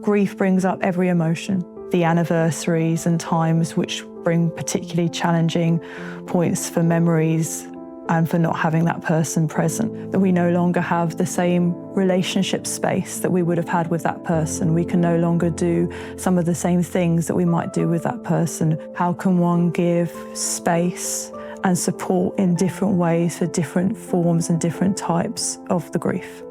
Grief brings up every emotion. The anniversaries and times which bring particularly challenging points for memories and for not having that person present. That we no longer have the same relationship space that we would have had with that person. We can no longer do some of the same things that we might do with that person. How can one give space and support in different ways for different forms and different types of the grief?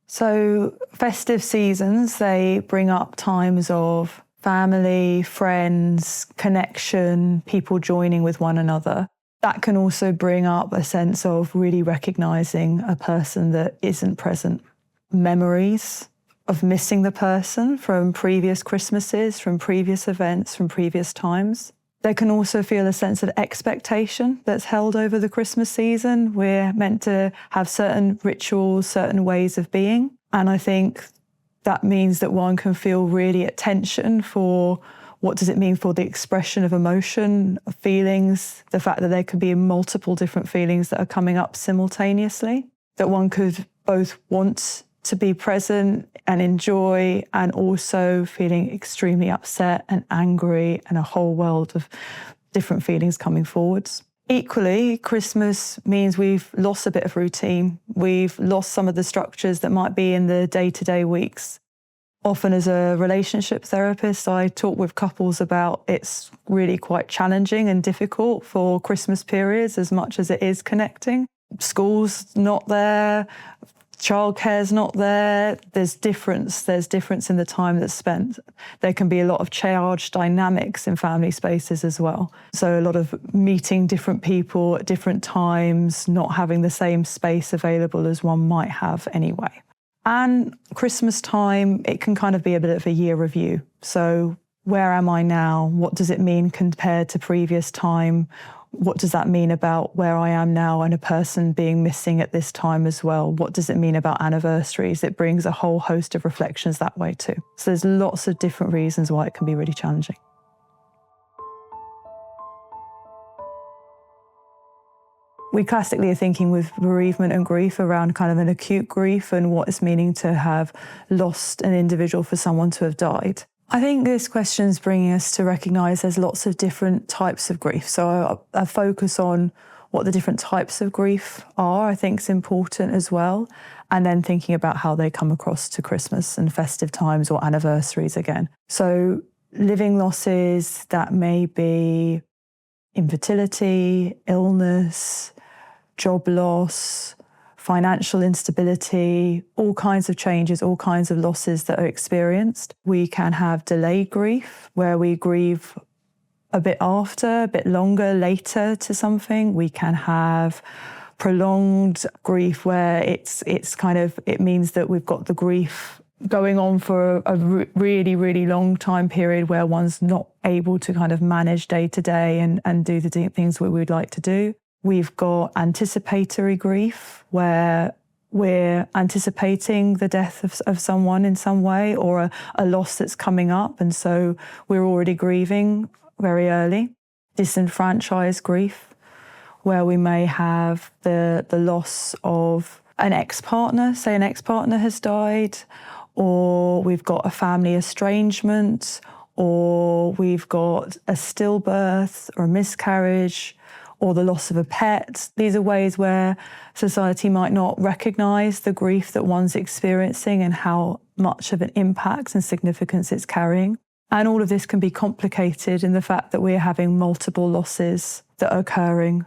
So festive seasons, they bring up times of family, friends, connection, people joining with one another. That can also bring up a sense of really recognising a person that isn't present. Memories of missing the person from previous Christmases, from previous events, from previous times. There can also feel a sense of expectation that's held over the Christmas season. We're meant to have certain rituals, certain ways of being. And I think that means that one can feel really at tension for what does it mean for the expression of emotion, of feelings, the fact that there could be multiple different feelings that are coming up simultaneously, that one could both want to be present and enjoy, and also feeling extremely upset and angry, and a whole world of different feelings coming forwards. Equally, Christmas means we've lost a bit of routine. We've lost some of the structures that might be in the day-to-day weeks. Often as a relationship therapist, I talk with couples about it's really quite challenging and difficult for Christmas periods as much as it is connecting. School's not there, childcare's not there, there's difference in the time that's spent. There can be a lot of charged dynamics in family spaces as well. So a lot of meeting different people at different times, not having the same space available as one might have anyway. And Christmas time, it can kind of be a bit of a year review. So where am I now? What does it mean compared to previous time? What does that mean about where I am now and a person being missing at this time as well? What does it mean about anniversaries? It brings a whole host of reflections that way too. So there's lots of different reasons why it can be really challenging. We classically are thinking with bereavement and grief around kind of an acute grief and what it's meaning to have lost an individual for someone to have died. I think this question is bringing us to recognise there's lots of different types of grief. So a focus on what the different types of grief are, I think is important as well. And then thinking about how they come across to Christmas and festive times or anniversaries again. So living losses, that may be infertility, illness, job loss, financial instability, all kinds of changes, all kinds of losses that are experienced. We can have delayed grief, where we grieve a bit after, a bit longer, later to something. We can have prolonged grief, where it means that we've got the grief going on for a really, really long time period where one's not able to kind of manage day to day and do the things we would like to do. We've got anticipatory grief, where we're anticipating the death of someone in some way, or a loss that's coming up, and so we're already grieving very early. Disenfranchised grief, where we may have the loss of an ex-partner, say an ex-partner has died, or we've got a family estrangement, or we've got a stillbirth or a miscarriage, or the loss of a pet. These are ways where society might not recognise the grief that one's experiencing and how much of an impact and significance it's carrying. And all of this can be complicated in the fact that we're having multiple losses that are occurring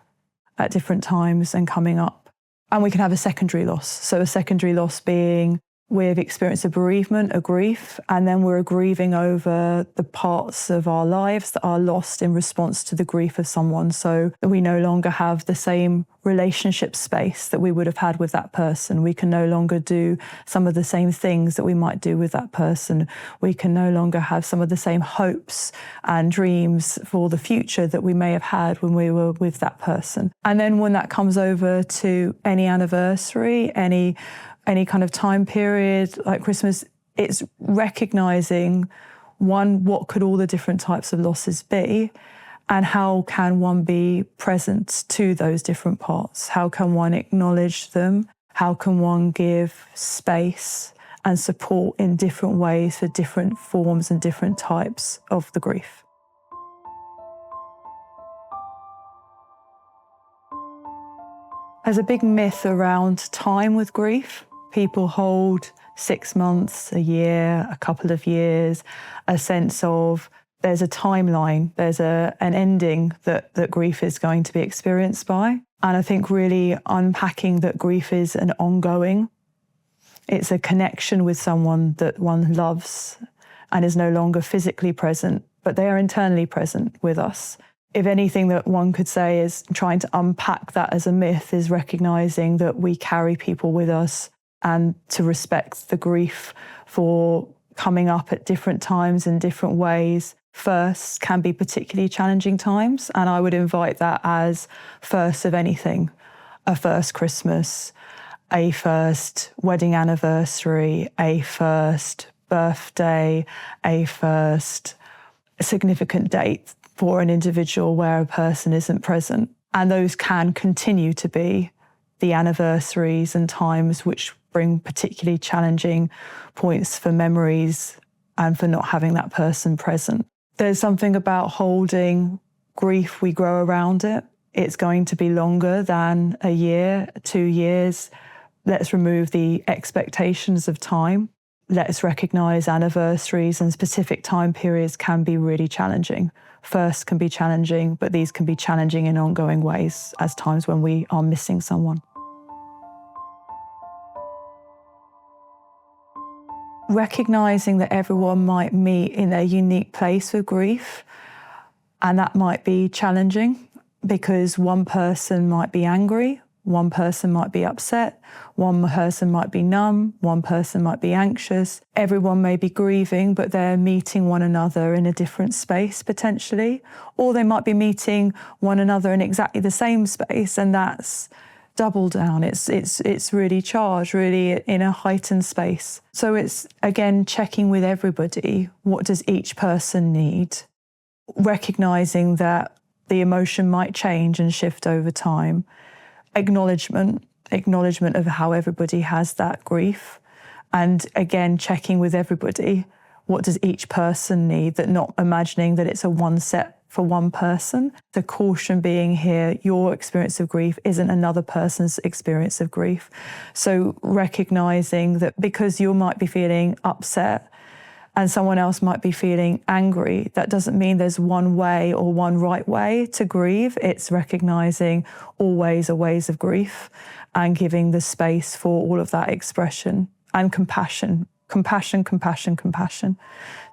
at different times and coming up. And we can have a secondary loss. So a secondary loss being we've experienced a bereavement, a grief, and then we're grieving over the parts of our lives that are lost in response to the grief of someone. So that we no longer have the same relationship space that we would have had with that person. We can no longer do some of the same things that we might do with that person. We can no longer have some of the same hopes and dreams for the future that we may have had when we were with that person. And then when that comes over to any anniversary, any kind of time period like Christmas, it's recognizing, one, what could all the different types of losses be, and how can one be present to those different parts? How can one acknowledge them? How can one give space and support in different ways for different forms and different types of the grief? There's a big myth around time with grief. People hold 6 months, a year, a couple of years, a sense of there's a timeline, there's an ending that grief is going to be experienced by. And I think really unpacking that grief is an ongoing, it's a connection with someone that one loves and is no longer physically present, but they are internally present with us. If anything that one could say is trying to unpack that as a myth is recognizing that we carry people with us, and to respect the grief for coming up at different times in different ways. First can be particularly challenging times, and I would invite that as first of anything, a first Christmas, a first wedding anniversary, a first birthday, a first significant date for an individual where a person isn't present. And those can continue to be the anniversaries and times which bring particularly challenging points for memories and for not having that person present. There's something about holding grief, we grow around it. It's going to be longer than a year, 2 years. Let's remove the expectations of time. Let's recognise anniversaries and specific time periods can be really challenging. First can be challenging, but these can be challenging in ongoing ways as times when we are missing someone. Recognising that everyone might meet in their unique place with grief, and that might be challenging because one person might be angry, one person might be upset, one person might be numb, one person might be anxious. Everyone may be grieving, but they're meeting one another in a different space potentially, or they might be meeting one another in exactly the same space, and that's double down. It's really charged, really in a heightened space. So it's, again, checking with everybody, what does each person need? Recognising that the emotion might change and shift over time. Acknowledgement of how everybody has that grief. And again, checking with everybody, what does each person need? That not imagining that it's a one set for one person. The caution being here, your experience of grief isn't another person's experience of grief. So recognising that because you might be feeling upset and someone else might be feeling angry, that doesn't mean there's one way or one right way to grieve. It's recognising all ways are ways of grief and giving the space for all of that expression and compassion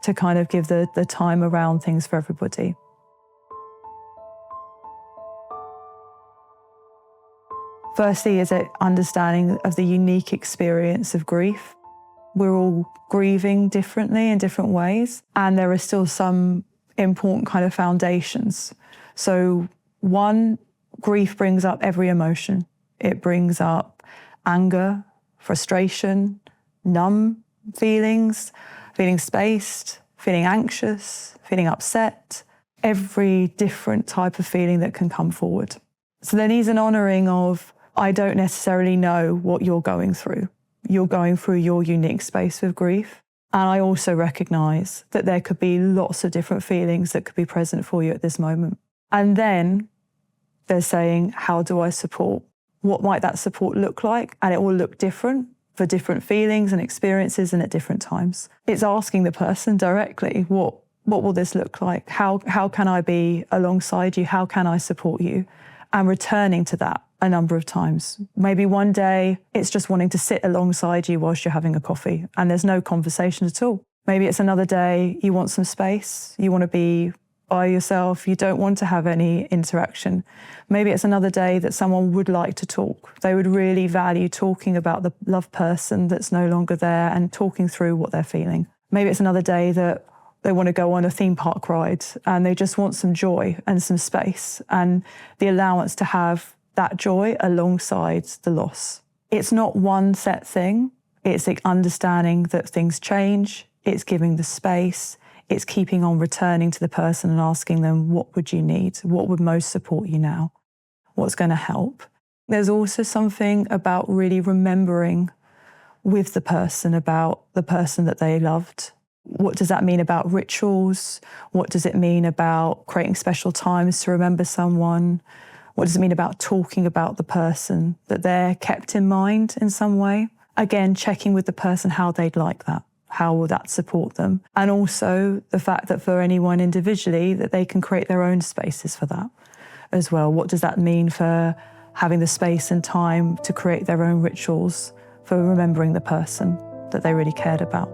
to kind of give the time around things for everybody. Firstly, is an understanding of the unique experience of grief. We're all grieving differently in different ways, and there are still some important kind of foundations. So one, grief brings up every emotion. It brings up anger, frustration, numb feelings, feeling spaced, feeling anxious, feeling upset, every different type of feeling that can come forward. So there needs an honouring of, I don't necessarily know what you're going through. You're going through your unique space with grief. And I also recognise that there could be lots of different feelings that could be present for you at this moment. And then they're saying, how do I support? What might that support look like? And it will look different for different feelings and experiences and at different times. It's asking the person directly, what will this look like? How can I be alongside you? How can I support you? and returning to that a number of times. Maybe one day it's just wanting to sit alongside you whilst you're having a coffee and there's no conversation at all. Maybe it's another day you want some space, you want to be by yourself, you don't want to have any interaction. Maybe it's another day that someone would like to talk. They would really value talking about the loved person that's no longer there and talking through what they're feeling. Maybe it's another day that they want to go on a theme park ride and they just want some joy and some space and the allowance to have that joy alongside the loss. It's not one set thing. It's like understanding that things change. It's giving the space. It's keeping on returning to the person and asking them, what would you need? What would most support you now? What's going to help? There's also something about really remembering with the person about the person that they loved. What does that mean about rituals? What does it mean about creating special times to remember someone? What does it mean about talking about the person, that they're kept in mind in some way? Again, checking with the person how they'd like that. How will that support them? And also the fact that for anyone individually, that they can create their own spaces for that as well. What does that mean for having the space and time to create their own rituals for remembering the person that they really cared about?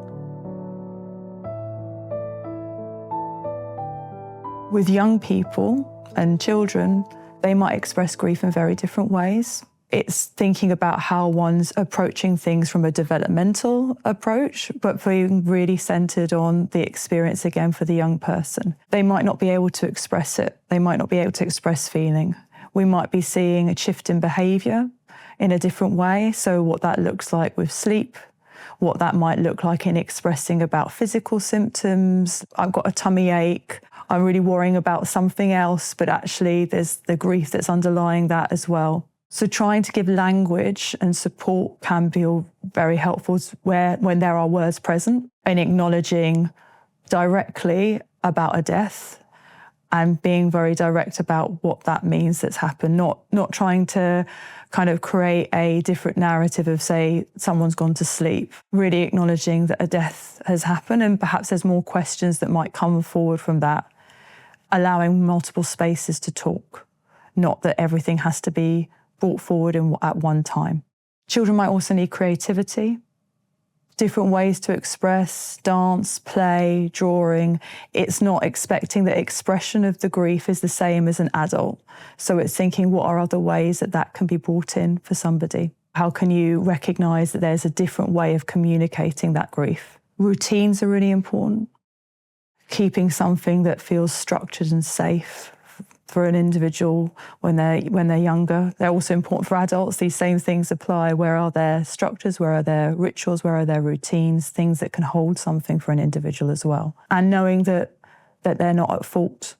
With young people and children, they might express grief in very different ways. It's thinking about how one's approaching things from a developmental approach, but being really centred on the experience again for the young person. They might not be able to express it. They might not be able to express feeling. We might be seeing a shift in behaviour in a different way. So what that looks like with sleep, what that might look like in expressing about physical symptoms. I've got a tummy ache. I'm really worrying about something else, but actually there's the grief that's underlying that as well. So trying to give language and support can feel very helpful when there are words present, and acknowledging directly about a death and being very direct about what that means that's happened, not trying to kind of create a different narrative of, say, someone's gone to sleep, really acknowledging that a death has happened and perhaps there's more questions that might come forward from that, allowing multiple spaces to talk, not that everything has to be brought forward at one time. Children might also need creativity, different ways to express, dance, play, drawing. It's not expecting that expression of the grief is the same as an adult. So it's thinking, what are other ways that can be brought in for somebody? How can you recognise that there's a different way of communicating that grief? Routines are really important. Keeping something that feels structured and safe for an individual when they're younger. They're also important for adults. These same things apply. Where are their structures? Where are their rituals? Where are their routines? Things that can hold something for an individual as well. And knowing that they're not at fault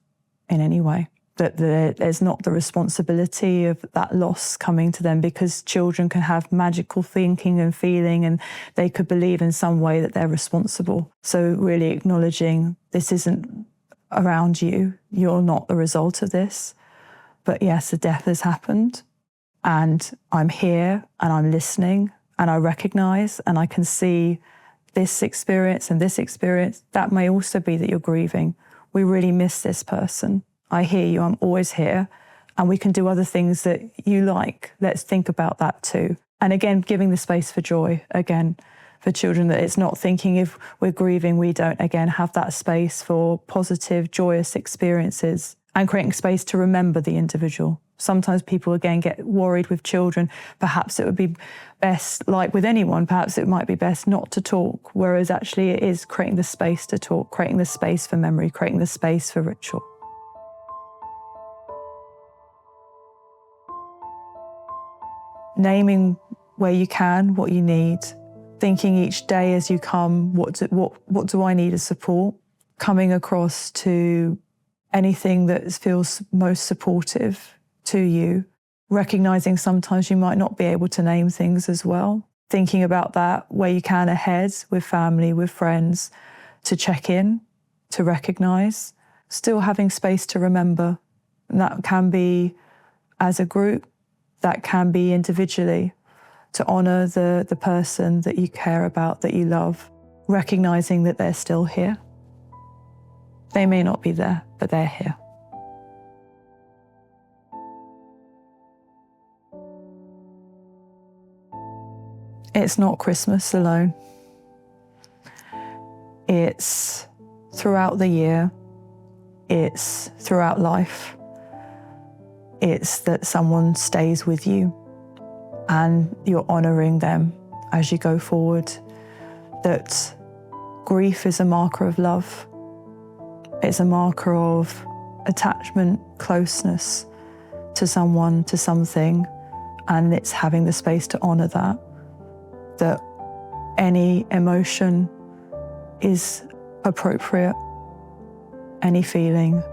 in any way, that there's not the responsibility of that loss coming to them, because children can have magical thinking and feeling and they could believe in some way that they're responsible. So really acknowledging this isn't around you, you're not the result of this, but yes, a death has happened and I'm here and I'm listening and I recognise and I can see this experience and this experience. That may also be that you're grieving. We really miss this person. I hear you, I'm always here, and we can do other things that you like. Let's think about that too. And again, giving the space for joy, again, for children, that it's not thinking if we're grieving, we don't, again, have that space for positive, joyous experiences and creating space to remember the individual. Sometimes people, again, get worried with children. Perhaps it would be best, like with anyone, perhaps it might be best not to talk, whereas actually it is creating the space to talk, creating the space for memory, creating the space for ritual. Naming where you can, what you need. Thinking each day as you come, what do I need as support? Coming across to anything that feels most supportive to you. Recognising sometimes you might not be able to name things as well. Thinking about that where you can ahead with family, with friends, to check in, to recognise. Still having space to remember. And that can be as a group, that can be individually. To honour the person that you care about, that you love, recognising that they're still here. They may not be there, but they're here. It's not Christmas alone. It's throughout the year. It's throughout life. It's that someone stays with you and you're honouring them as you go forward. That grief is a marker of love. It's a marker of attachment, closeness to someone, to something, and it's having the space to honour that. That any emotion is appropriate, any feeling,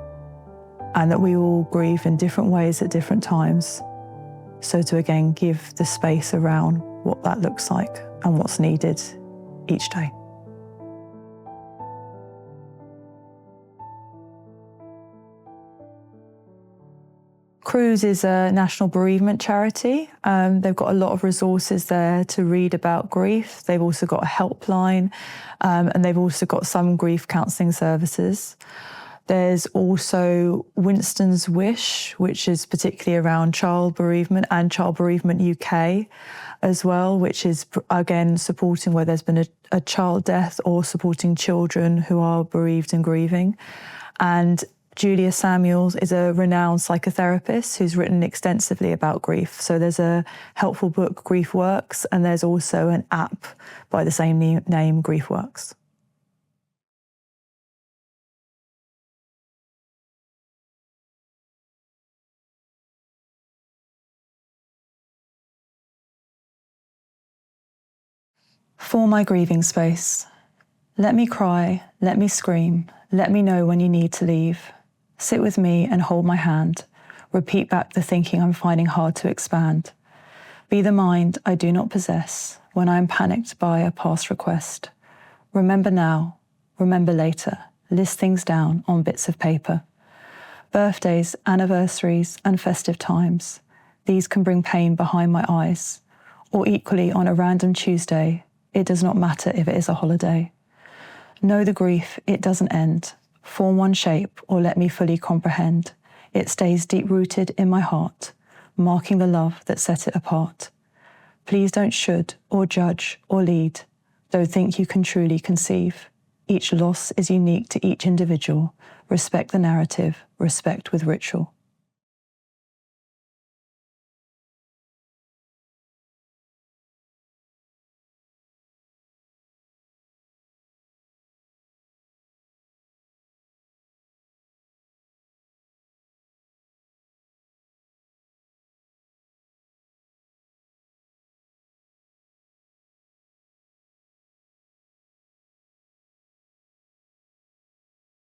and that we all grieve in different ways at different times. So to again give the space around what that looks like and what's needed each day. Cruise is a national bereavement charity. They've got a lot of resources there to read about grief. They've also got a helpline, and they've also got some grief counselling services. There's also Winston's Wish, which is particularly around child bereavement, and Child Bereavement UK as well, which is, again, supporting where there's been a child death or supporting children who are bereaved and grieving. And Julia Samuels is a renowned psychotherapist who's written extensively about grief. So there's a helpful book, Grief Works, and there's also an app by the same name, Grief Works. For my grieving space, let me cry, let me scream, let me know when you need to leave. Sit with me and hold my hand. Repeat back the thinking I'm finding hard to expand. Be the mind I do not possess when I am panicked by a past request. Remember now, remember later. List things down on bits of paper. Birthdays, anniversaries, and festive times. These can bring pain behind my eyes. Or equally on a random Tuesday, it does not matter if it is a holiday. Know the grief, it doesn't end. Form one shape or let me fully comprehend. It stays deep-rooted in my heart, marking the love that set it apart. Please don't should or judge or lead, though think you can truly conceive. Each loss is unique to each individual. Respect the narrative, respect with ritual.